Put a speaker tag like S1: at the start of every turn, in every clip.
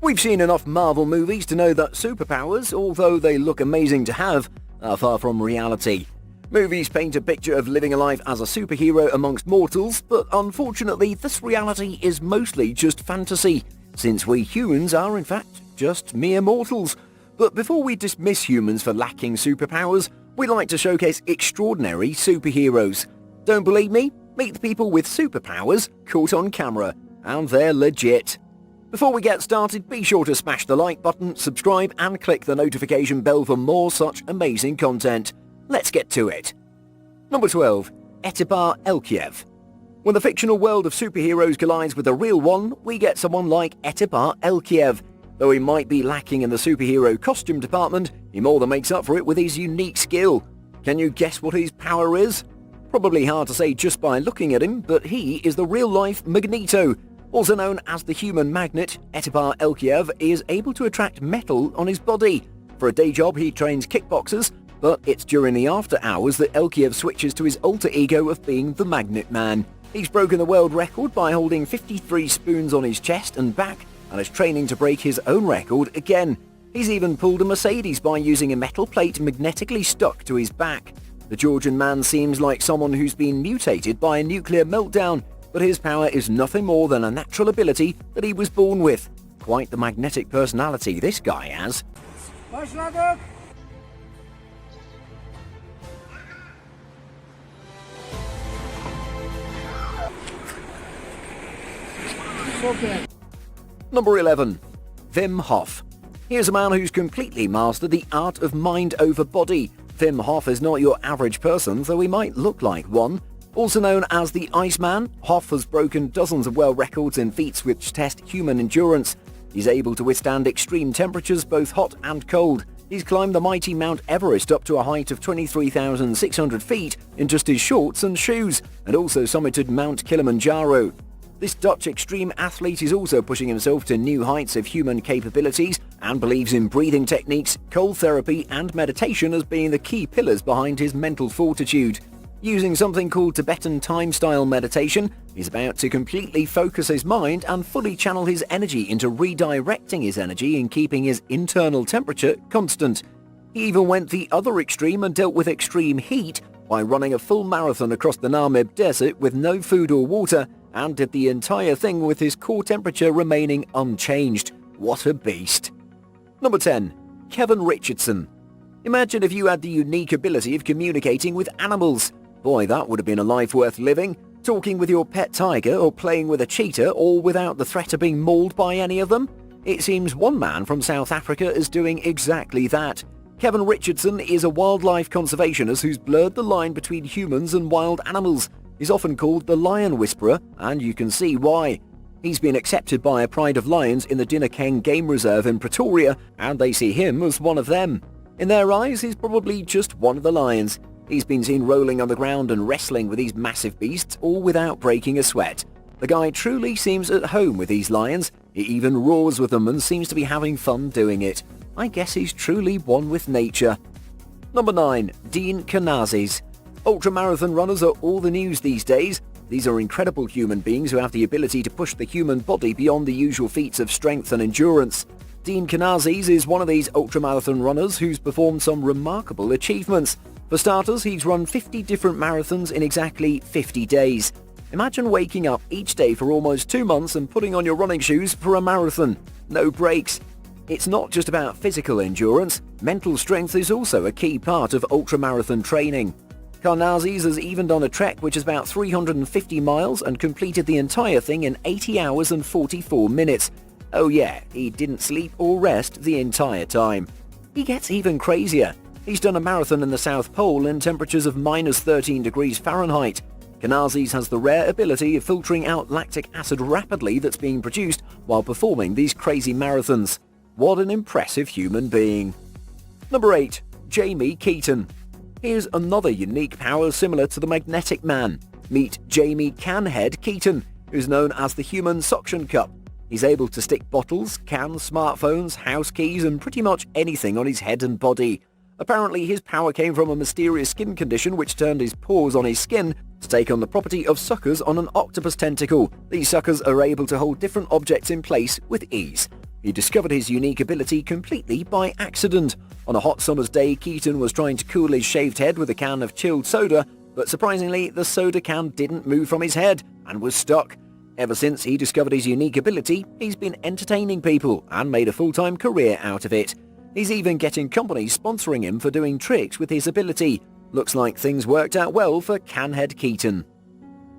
S1: We've seen enough Marvel movies to know that superpowers, although they look amazing to have, are far from reality. Movies paint a picture of living a life as a superhero amongst mortals, but unfortunately this reality is mostly just fantasy, since we humans are in fact just mere mortals. But before we dismiss humans for lacking superpowers, we like to showcase extraordinary superheroes. Don't believe me? Meet the people with superpowers caught on camera, and they're legit. Before we get started, be sure to smash the like button, subscribe and click the notification bell for more such amazing content. Let's get to it. Number 12. Etiba ElKiev. When the fictional world of superheroes collides with the real one, we get someone like Etiba ElKiev. Though he might be lacking in the superhero costume department, he more than makes up for it with his unique skill. Can you guess what his power is? Probably hard to say just by looking at him, but he is the real-life Magneto. Also known as the human magnet, Etiba ElKiev is able to attract metal on his body. For a day job, he trains kickboxers, but it's during the after hours that ElKiev switches to his alter ego of being the Magnet Man. He's broken the world record by holding 53 spoons on his chest and back, and is training to break his own record again. He's even pulled a Mercedes by using a metal plate magnetically stuck to his back. The Georgian man seems like someone who's been mutated by a nuclear meltdown, but his power is nothing more than a natural ability that he was born with. Quite the magnetic personality this guy has. Number 11. Wim Hof. Here's a man who's completely mastered the art of mind over body. Wim Hof is not your average person, though he might look like one. Also known as the Iceman, Hof has broken dozens of world records in feats which test human endurance. He's able to withstand extreme temperatures, both hot and cold. He's climbed the mighty Mount Everest up to a height of 23,600 feet in just his shorts and shoes, and also summited Mount Kilimanjaro. This Dutch extreme athlete is also pushing himself to new heights of human capabilities and believes in breathing techniques, cold therapy and meditation as being the key pillars behind his mental fortitude. Using something called Tibetan time-style meditation, he's about to completely focus his mind and fully channel his energy into redirecting his energy and keeping his internal temperature constant. He even went the other extreme and dealt with extreme heat by running a full marathon across the Namib Desert with no food or water, and did the entire thing with his core temperature remaining unchanged. What a beast. Number 10. Kevin Richardson. Imagine if you had the unique ability of communicating with animals. Boy, that would have been a life worth living. Talking with your pet tiger or playing with a cheetah, all without the threat of being mauled by any of them. It seems one man from South Africa is doing exactly that. Kevin Richardson is a wildlife conservationist who's blurred the line between humans and wild animals. He's often called the Lion Whisperer, and you can see why. He's been accepted by a pride of lions in the Dinokeng Game Reserve in Pretoria, and they see him as one of them. In their eyes, he's probably just one of the lions. He's been seen rolling on the ground and wrestling with these massive beasts, all without breaking a sweat. The guy truly seems at home with these lions. He even roars with them and seems to be having fun doing it. I guess he's truly one with nature. Number 9. Dean Canazis. Ultramarathon runners are all the news these days. These are incredible human beings who have the ability to push the human body beyond the usual feats of strength and endurance. Dean Canazis is one of these ultramarathon runners who's performed some remarkable achievements. For starters, he's run 50 different marathons in exactly 50 days. Imagine waking up each day for almost 2 months and putting on your running shoes for a marathon. No breaks. It's not just about physical endurance. Mental strength is also a key part of ultramarathon training. Canazis has even done a trek which is about 350 miles and completed the entire thing in 80 hours and 44 minutes. Oh yeah, he didn't sleep or rest the entire time. He gets even crazier. He's done a marathon in the South Pole in temperatures of minus 13 degrees Fahrenheit. Canazis has the rare ability of filtering out lactic acid rapidly that's being produced while performing these crazy marathons. What an impressive human being. Number 8. Jamie Keaton. Here's another unique power similar to the Magnetic Man. Meet Jamie Canhead Keaton, who's known as the Human Suction Cup. He's able to stick bottles, cans, smartphones, house keys, and pretty much anything on his head and body. Apparently, his power came from a mysterious skin condition which turned his pores on his skin to take on the property of suckers on an octopus tentacle. These suckers are able to hold different objects in place with ease. He discovered his unique ability completely by accident. On a hot summer's day, Keaton was trying to cool his shaved head with a can of chilled soda, but surprisingly, the soda can didn't move from his head and was stuck. Ever since he discovered his unique ability, he's been entertaining people and made a full-time career out of it. He's even getting companies sponsoring him for doing tricks with his ability. Looks like things worked out well for Canhead Keaton.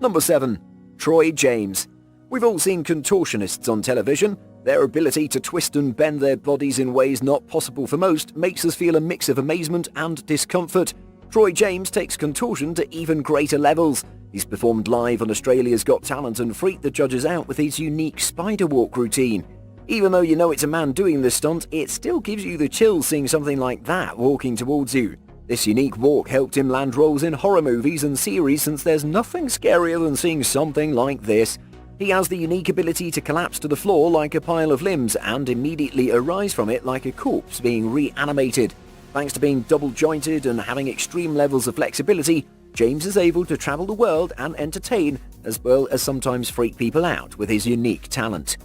S1: Number 7. Troy James. We've all seen contortionists on television. Their ability to twist and bend their bodies in ways not possible for most makes us feel a mix of amazement and discomfort. Troy James takes contortion to even greater levels. He's performed live on Australia's Got Talent and freaked the judges out with his unique spider walk routine. Even though you know it's a man doing this stunt, it still gives you the chills seeing something like that walking towards you. This unique walk helped him land roles in horror movies and series, since there's nothing scarier than seeing something like this. He has the unique ability to collapse to the floor like a pile of limbs and immediately arise from it like a corpse being reanimated. Thanks to being double-jointed and having extreme levels of flexibility, James is able to travel the world and entertain, as well as sometimes freak people out with his unique talent.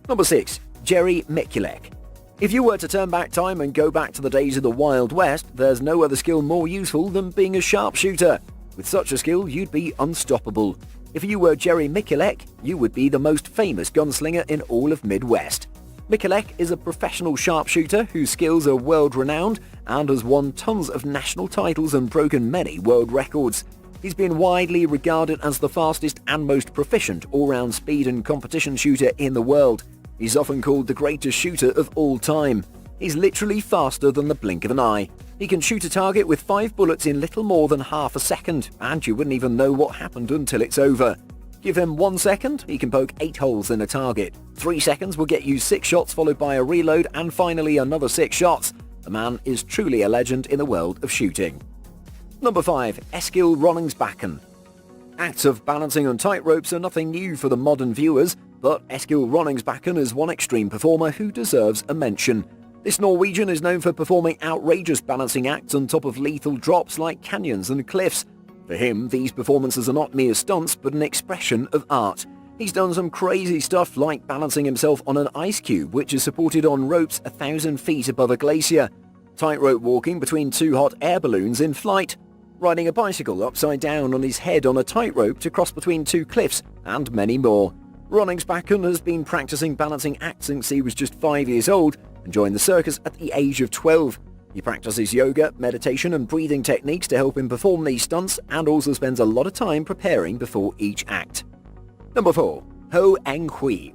S1: Number 6. Jerry Mikkelsen. If you were to turn back time and go back to the days of the Wild West, there's no other skill more useful than being a sharpshooter. With such a skill, you'd be unstoppable. If you were Jerry Mikkelsen, you would be the most famous gunslinger in all of Midwest. Mikkelsen is a professional sharpshooter whose skills are world-renowned and has won tons of national titles and broken many world records. He's been widely regarded as the fastest and most proficient all-round speed and competition shooter in the world. He's often called the greatest shooter of all time. He's literally faster than the blink of an eye. He can shoot a target with 5 bullets in little more than half a second, and you wouldn't even know what happened until it's over. Give him 1 second, he can poke 8 holes in a target. 3 seconds will get you 6 shots followed by a reload, and finally another 6 shots. The man is truly a legend in the world of shooting. Number 5. Eske Rollings. Acts of balancing on tightropes are nothing new for the modern viewers, but Eske Rollings is one extreme performer who deserves a mention. This Norwegian is known for performing outrageous balancing acts on top of lethal drops like canyons and cliffs. For him, these performances are not mere stunts, but an expression of art. He's done some crazy stuff like balancing himself on an ice cube, which is supported on ropes 1,000 feet above a glacier, tightrope walking between 2 hot air balloons in flight, riding a bicycle upside down on his head on a tightrope to cross between 2 cliffs, and many more. Rollings has been practicing balancing acts since he was just 5 years old and joined the circus at the age of 12. He practices yoga, meditation and breathing techniques to help him perform these stunts, and also spends a lot of time preparing before each act. Number 4. En Hui.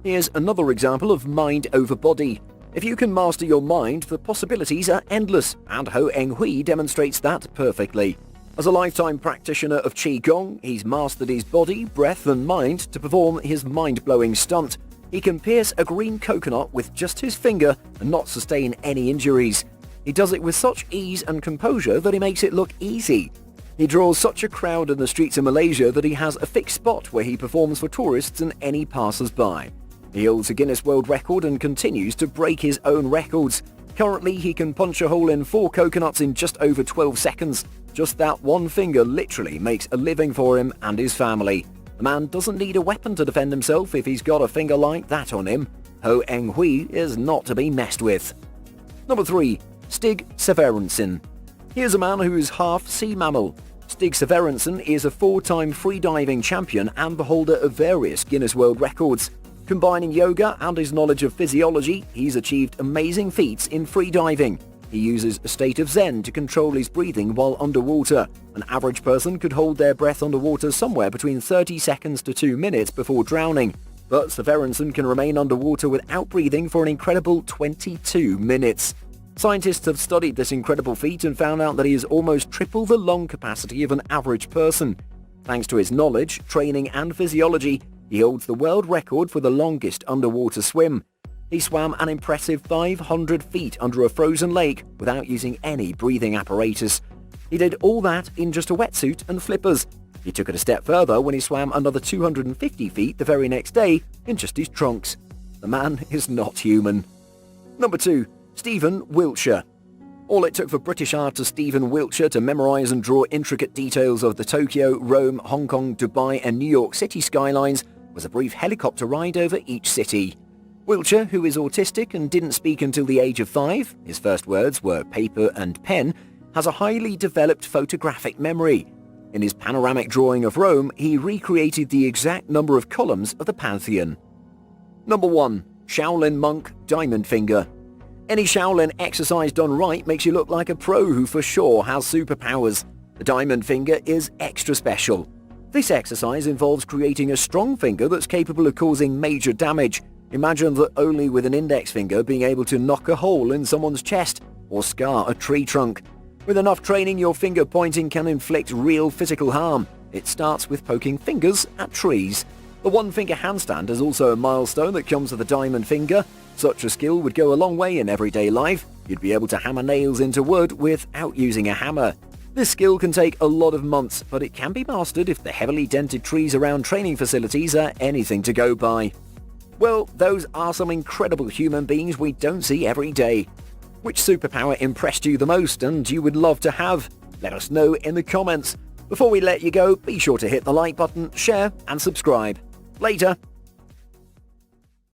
S1: Here's another example of mind over body. If you can master your mind, the possibilities are endless, and En Hui demonstrates that perfectly. As a lifetime practitioner of Qigong, he's mastered his body, breath and mind to perform his mind-blowing stunt. He can pierce a green coconut with just his finger and not sustain any injuries. He does it with such ease and composure that he makes it look easy. He draws such a crowd in the streets of Malaysia that he has a fixed spot where he performs for tourists and any passers-by. He holds a Guinness World Record and continues to break his own records. Currently, he can punch a hole in 4 coconuts in just over 12 seconds. Just that one finger literally makes a living for him and his family. The man doesn't need a weapon to defend himself if he's got a finger like that on him. En Hui is not to be messed with. Number 3. Stig Severensen. Here's a man who is half sea mammal. Stig Severensen is a 4-time freediving champion and the holder of various Guinness World Records. Combining yoga and his knowledge of physiology, he's achieved amazing feats in freediving. He uses a state of Zen to control his breathing while underwater. An average person could hold their breath underwater somewhere between 30 seconds to 2 minutes before drowning, but Severensen can remain underwater without breathing for an incredible 22 minutes. Scientists have studied this incredible feat and found out that he is almost triple the lung capacity of an average person. Thanks to his knowledge, training and physiology, he holds the world record for the longest underwater swim. He swam an impressive 500 feet under a frozen lake without using any breathing apparatus. He did all that in just a wetsuit and flippers. He took it a step further when he swam another 250 feet the very next day in just his trunks. The man is not human. Number 2. Stephen Wiltshire. All it took for British artist Stephen Wiltshire to memorize and draw intricate details of the Tokyo, Rome, Hong Kong, Dubai and New York City skylines was a brief helicopter ride over each city. Wiltshire, who is autistic and didn't speak until the age of 5, his first words were paper and pen, has a highly developed photographic memory. In his panoramic drawing of Rome, he recreated the exact number of columns of the Pantheon. Number 1. Shaolin Monk Diamond Finger. Any Shaolin exercise done right makes you look like a pro who for sure has superpowers. The diamond finger is extra special. This exercise involves creating a strong finger that's capable of causing major damage. Imagine that only with an index finger being able to knock a hole in someone's chest or scar a tree trunk. With enough training, your finger pointing can inflict real physical harm. It starts with poking fingers at trees. The one-finger handstand is also a milestone that comes with a diamond finger. Such a skill would go a long way in everyday life. You'd be able to hammer nails into wood without using a hammer. This skill can take a lot of months, but it can be mastered if the heavily dented trees around training facilities are anything to go by. Well, those are some incredible human beings we don't see every day. Which superpower impressed you the most and you would love to have? Let us know in the comments. Before we let you go, be sure to hit the like button, share and subscribe. Later.